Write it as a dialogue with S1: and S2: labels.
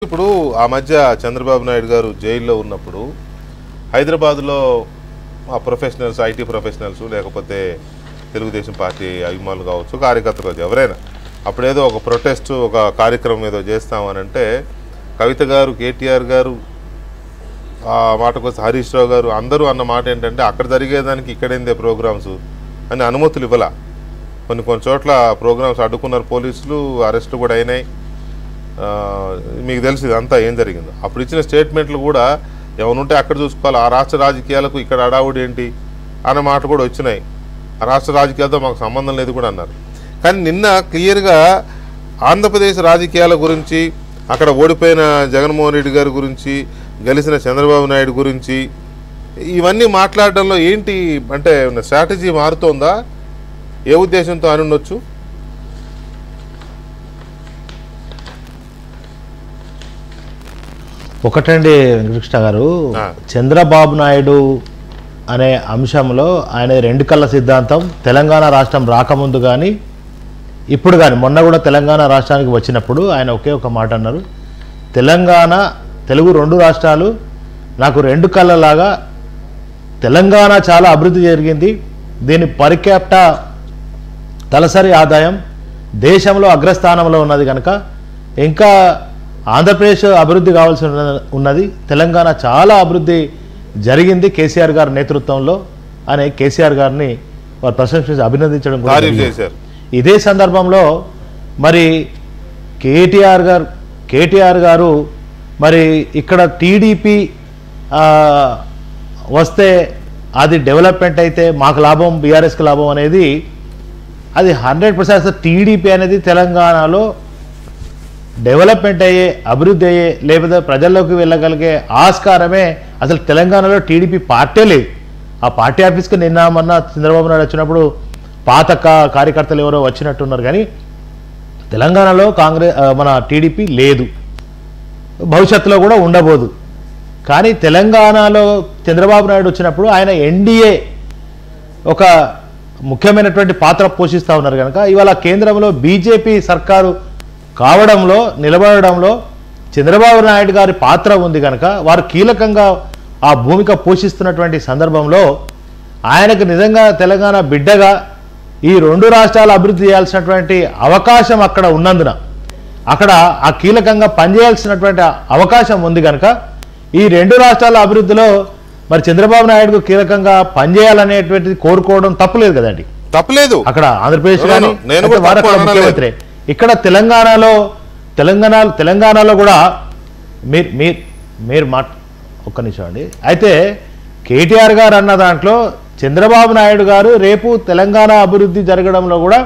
S1: ఇప్పుడు ఆ మధ్య చంద్రబాబు నాయుడు గారు జైల్లో ఉన్నప్పుడు హైదరాబాద్లో ఆ ప్రొఫెషనల్స్, ఐటీ ప్రొఫెషనల్స్, లేకపోతే తెలుగుదేశం పార్టీ అభిమానులు కావచ్చు, కార్యకర్తలు కావచ్చు, ఎవరైనా అప్పుడేదో ఒక ప్రొటెస్ట్, ఒక కార్యక్రమం ఏదో చేస్తామనంటే కవిత గారు, కేటీఆర్ గారు, ఆ మాటకొస్తే హరీష్ రావు గారు అందరూ అన్న మాట ఏంటంటే అక్కడ జరిగేదానికి ఇక్కడేందే ప్రోగ్రామ్స్ అని అనుమతులు ఇవ్వాల. కొన్ని చోట్ల ప్రోగ్రామ్స్ అడ్డుకున్నారు పోలీసులు, అరెస్టులు కూడా అయినాయి. మీకు తెలిసి ఇదంతా ఏం జరిగిందో. అప్పుడు ఇచ్చిన స్టేట్మెంట్లు కూడా ఏమనుంటే అక్కడ చూసుకోవాలి, ఆ రాష్ట్ర రాజకీయాలకు ఇక్కడ అడావుడు ఏంటి అన్న మాట కూడా వచ్చినాయి. ఆ రాష్ట్ర రాజకీయాలతో మాకు సంబంధం లేదు కూడా అన్నారు. కానీ నిన్న క్లియర్గా ఆంధ్రప్రదేశ్ రాజకీయాల గురించి, అక్కడ ఓడిపోయిన జగన్మోహన్ రెడ్డి గారి గురించి, గెలిచిన చంద్రబాబు నాయుడు గురించి ఇవన్నీ మాట్లాడడంలో ఏంటి అంటే స్ట్రాటజీ మారుతోందా? ఏ ఉద్దేశంతో అని ఉండొచ్చు?
S2: ఒకటండి వెంకటకృష్ణ గారు, చంద్రబాబు నాయుడు అనే అంశంలో ఆయన రెండు కళ్ళ సిద్ధాంతం తెలంగాణ రాష్ట్రం రాకముందు కానీ ఇప్పుడు కానీ, మొన్న కూడా తెలంగాణ రాష్ట్రానికి వచ్చినప్పుడు ఆయన ఒకే ఒక మాట అన్నారు, తెలంగాణ తెలుగు రెండు రాష్ట్రాలు నాకు రెండు కళ్ళలాగా, తెలంగాణ చాలా అభివృద్ధి జరిగింది, దీని పర్ క్యాపిటా తలసరి ఆదాయం దేశంలో అగ్రస్థానంలో ఉన్నది కనుక ఇంకా ఆంధ్రప్రదేశ్ అభివృద్ధి కావాల్సి ఉన్నది, తెలంగాణ చాలా అభివృద్ధి జరిగింది కేసీఆర్ గారి నేతృత్వంలో అని కేసీఆర్ గారిని వారు ప్రశంసించి అభినందించడం కూడా
S1: చేశారు.
S2: ఇదే సందర్భంలో మరి కేటీఆర్ గారు మరి ఇక్కడ టీడీపీ వస్తే అది డెవలప్మెంట్ అయితే మాకు లాభం, బీఆర్ఎస్కి లాభం అనేది అది 100% టీడీపీ అనేది తెలంగాణలో డెవలప్మెంట్ అయ్యే, అభివృద్ధి అయ్యే, లేకపోతే ప్రజల్లోకి వెళ్ళగలిగే ఆస్కారమే అసలు తెలంగాణలో టీడీపీ పార్టీ లేదు. ఆ పార్టీ ఆఫీస్కి నిన్న మొన్న చంద్రబాబు నాయుడు వచ్చినప్పుడు పాత కార్యకర్తలు ఎవరో వచ్చినట్టున్నారు, కానీ తెలంగాణలో మన టీడీపీ లేదు, భవిష్యత్తులో కూడా ఉండబోదు. కానీ తెలంగాణలో చంద్రబాబు నాయుడు వచ్చినప్పుడు ఆయన ఎన్డీఏ ఒక ముఖ్యమైనటువంటి పాత్ర పోషిస్తూ ఉన్నారు కనుక ఇవాళ కేంద్రంలో బీజేపీ సర్కారు కావడంలో, నిలబడడంలో చంద్రబాబు నాయుడు గారి పాత్ర ఉంది కనుక వారు కీలకంగా ఆ భూమిక పోషిస్తున్నటువంటి సందర్భంలో ఆయనకు నిజంగా తెలంగాణ బిడ్డగా ఈ రెండు రాష్ట్రాలు అభివృద్ధి చేయాల్సినటువంటి అవకాశం అక్కడ ఉన్నందున, అక్కడ ఆ కీలకంగా పనిచేయాల్సినటువంటి అవకాశం ఉంది కనుక ఈ రెండు రాష్ట్రాల అభివృద్ధిలో మరి చంద్రబాబు నాయుడుకు కీలకంగా పనిచేయాలనేటువంటిది కోరుకోవడం తప్పులేదు కదండి.
S1: తప్పలేదు.
S2: అక్కడ ఆంధ్రప్రదేశ్ కానీ ముఖ్యమంత్రి, ఇక్కడ తెలంగాణలో కూడా మీరు ఒక్క నిమిషం అండి. అయితే కేటీఆర్ గారు అన్న దాంట్లో చంద్రబాబు నాయుడు గారు రేపు తెలంగాణ అభివృద్ధి జరగడంలో కూడా